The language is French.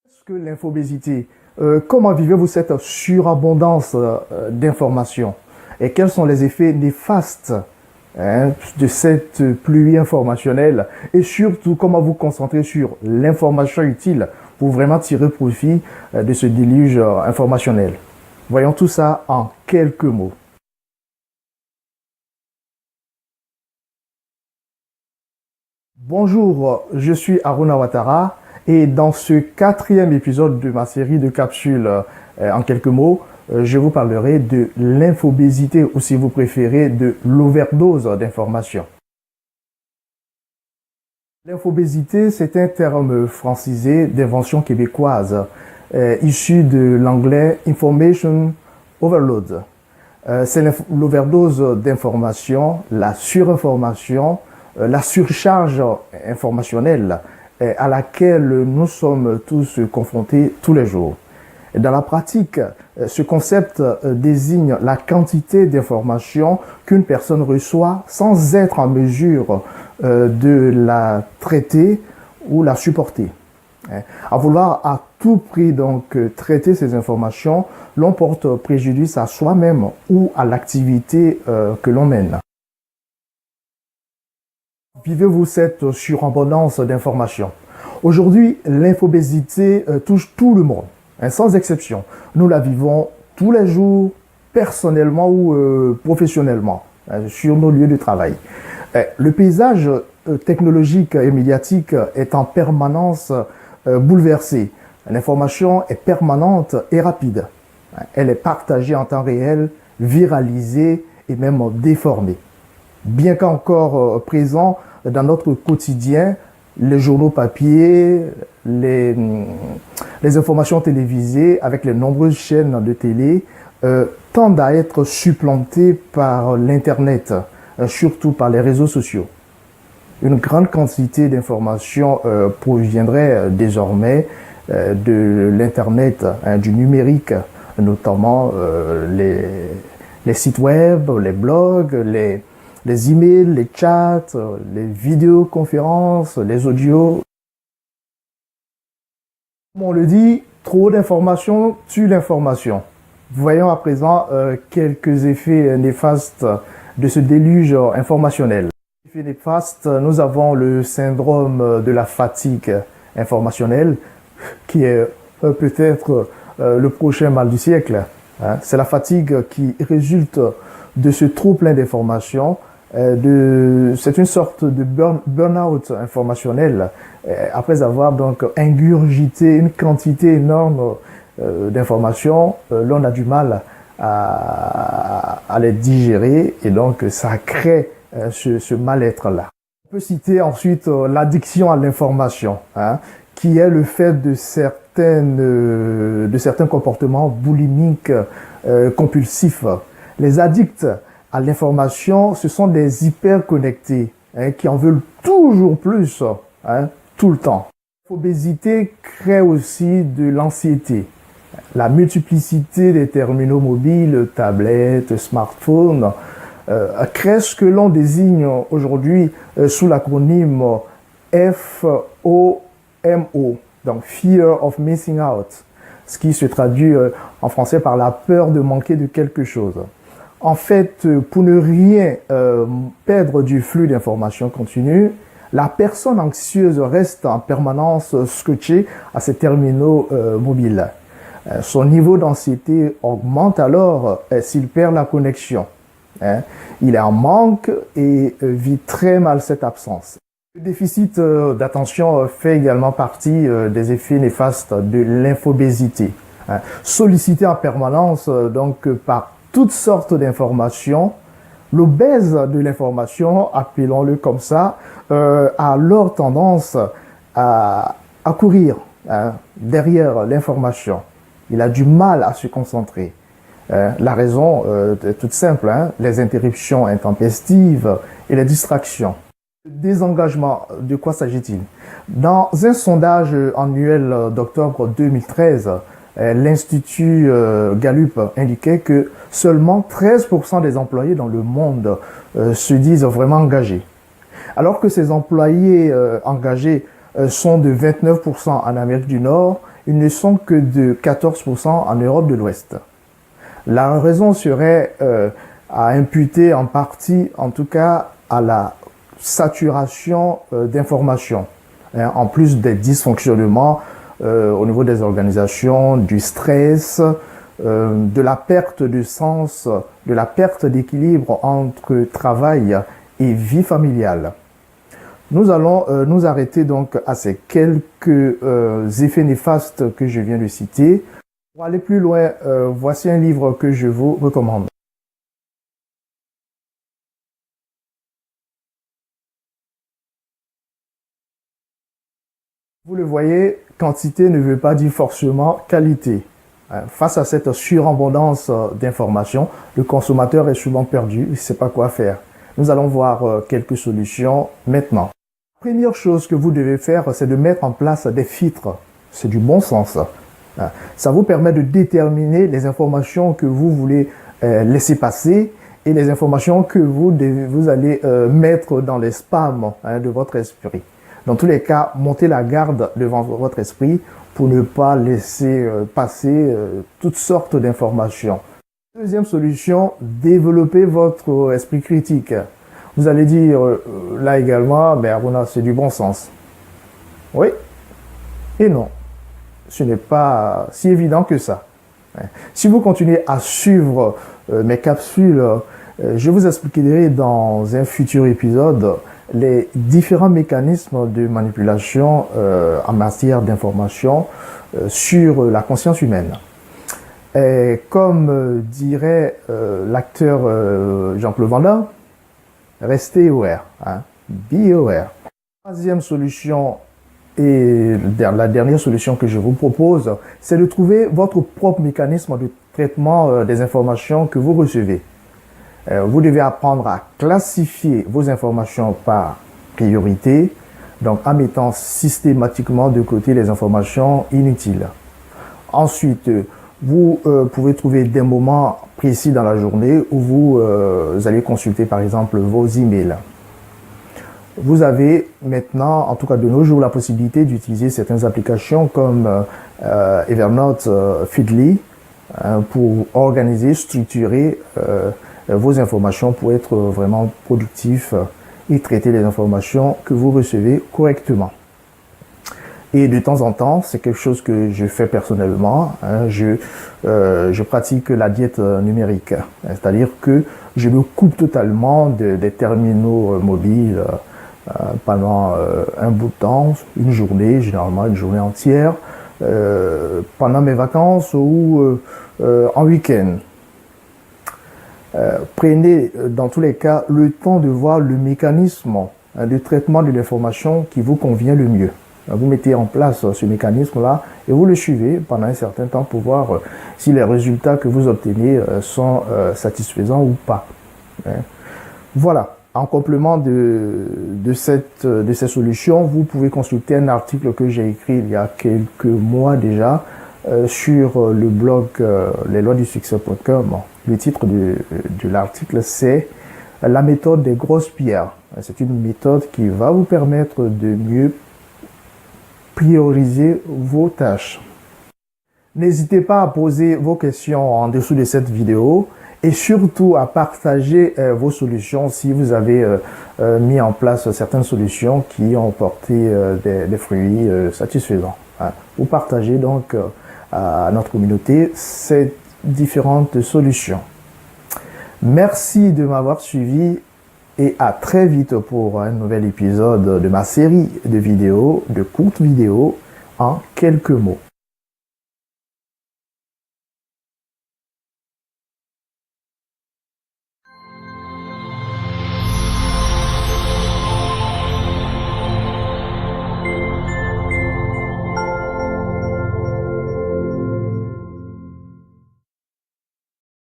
Qu'est-ce que l'infobésité? Comment vivez-vous cette surabondance d'informations? Et quels sont les effets néfastes de cette pluie informationnelle? Et surtout, comment vous concentrer sur l'information utile pour vraiment tirer profit de ce déluge informationnel? Voyons tout ça en quelques mots. Bonjour, je suis Aruna Ouattara et dans ce quatrième épisode de ma série de capsules en quelques mots, je vous parlerai de l'infobésité ou si vous préférez de l'overdose d'informations. L'infobésité, c'est un terme francisé d'invention québécoise issu de l'anglais information overload. C'est l'overdose d'informations, la surinformation, la surcharge informationnelle à laquelle nous sommes tous confrontés tous les jours. Dans la pratique, ce concept désigne la quantité d'informations qu'une personne reçoit sans être en mesure de la traiter ou la supporter. À vouloir à tout prix donc traiter ces informations, l'on porte préjudice à soi-même ou à l'activité que l'on mène. Vivez-vous cette surabondance d'informations? Aujourd'hui, l'infobésité touche tout le monde, sans exception. Nous la vivons tous les jours, personnellement ou professionnellement, sur nos lieux de travail. Le paysage technologique et médiatique est en permanence bouleversé. L'information est permanente et rapide. Elle est partagée en temps réel, viralisée et même déformée. Bien qu'encore présent dans notre quotidien, les journaux papier, les informations télévisées avec les nombreuses chaînes de télé tendent à être supplantées par l'Internet, surtout par les réseaux sociaux. Une grande quantité d'informations proviendrait désormais de l'Internet, du numérique, notamment les sites web, les blogs, les emails, les chats, les vidéoconférences, les audios. Comme on le dit, trop d'informations tue l'information. Voyons à présent quelques effets néfastes de ce déluge informationnel. Effets néfastes, nous avons le syndrome de la fatigue informationnelle, qui est peut-être le prochain mal du siècle. C'est la fatigue qui résulte de ce trop plein d'informations. C'est une sorte de burn-out informationnel après avoir donc ingurgité une quantité énorme d'informations. L'on a du mal à les digérer et donc ça crée ce mal-être-là. On peut citer ensuite l'addiction à l'information, qui est le fait de certains comportements boulimiques compulsifs. Les addicts à l'information, ce sont des hyper-connectés qui en veulent toujours plus, tout le temps. L'obésité crée aussi de l'anxiété. La multiplicité des terminaux mobiles, tablettes, smartphones, crée ce que l'on désigne aujourd'hui sous l'acronyme FOMO, donc Fear of Missing Out, ce qui se traduit en français par la peur de manquer de quelque chose. En fait, pour ne rien perdre du flux d'informations continues, la personne anxieuse reste en permanence scotchée à ses terminaux mobiles. Son niveau d'anxiété augmente alors s'il perd la connexion. Il est en manque et vit très mal cette absence. Le déficit d'attention fait également partie des effets néfastes de l'infobésité. Sollicité en permanence donc par toutes sortes d'informations, l'obèse de l'information, appelons-le comme ça, a alors tendance à courir derrière l'information. Il a du mal à se concentrer. La raison est toute simple, les interruptions intempestives et les distractions. Désengagement, de quoi s'agit-il? Dans un sondage annuel d'octobre 2013, l'Institut Gallup indiquait que seulement 13% des employés dans le monde se disent vraiment engagés. Alors que ces employés engagés sont de 29% en Amérique du Nord ils ne sont que de 14% en Europe de l'Ouest. La raison serait à imputer en partie, en tout cas, à la saturation d'informations, hein, en plus des dysfonctionnements au niveau des organisations, du stress, de la perte de sens, de la perte d'équilibre entre travail et vie familiale. Nous allons nous arrêter donc à ces quelques effets néfastes que je viens de citer. Pour aller plus loin, voici un livre que je vous recommande. Vous le voyez, quantité ne veut pas dire forcément qualité. Face à cette surabondance d'informations, le consommateur est souvent perdu, il ne sait pas quoi faire. Nous allons voir quelques solutions maintenant. La première chose que vous devez faire, c'est de mettre en place des filtres. C'est du bon sens. Ça vous permet de déterminer les informations que vous voulez laisser passer et les informations que vous allez mettre dans les spams de votre esprit. Dans tous les cas, montez la garde devant votre esprit pour ne pas laisser passer toutes sortes d'informations. Deuxième solution, développez votre esprit critique. Vous allez dire là également, Aruna, c'est du bon sens. Oui et non. Ce n'est pas si évident que ça. Si vous continuez à suivre mes capsules, je vous expliquerai dans un futur épisode les différents mécanismes de manipulation en matière d'information sur la conscience humaine. Et comme dirait l'acteur Jean-Claude Van Damme, restez aware, hein, be aware. Troisième solution et la dernière solution que je vous propose, c'est de trouver votre propre mécanisme de traitement des informations que vous recevez. Vous devez apprendre à classifier vos informations par priorité, donc en mettant systématiquement de côté les informations inutiles. Ensuite, vous pouvez trouver des moments précis dans la journée où vous allez consulter par exemple vos emails. Vous avez maintenant, en tout cas de nos jours, la possibilité d'utiliser certaines applications comme Evernote, Feedly pour organiser, structurer vos informations pour être vraiment productif et traiter les informations que vous recevez correctement. Et de temps en temps, c'est quelque chose que je fais personnellement, hein, je pratique la diète numérique, c'est-à-dire que je me coupe totalement des terminaux mobiles pendant un bout de temps, une journée, généralement une journée entière, pendant mes vacances ou en week-end. Prenez dans tous les cas le temps de voir le mécanisme de traitement de l'information qui vous convient le mieux. Vous mettez en place ce mécanisme-là et vous le suivez pendant un certain temps pour voir si les résultats que vous obtenez sont satisfaisants ou pas. Voilà. En complément de ces solutions, vous pouvez consulter un article que j'ai écrit il y a quelques mois déjà sur le blog lesloisdusuccès.com. Le titre de l'article, c'est « La méthode des grosses pierres ». C'est une méthode qui va vous permettre de mieux prioriser vos tâches. N'hésitez pas à poser vos questions en dessous de cette vidéo et surtout à partager vos solutions si vous avez mis en place certaines solutions qui ont porté des fruits satisfaisants. Vous partagez donc à notre communauté ces différentes solutions. Merci de m'avoir suivi et à très vite pour un nouvel épisode de ma série de vidéos, de courtes vidéos en quelques mots.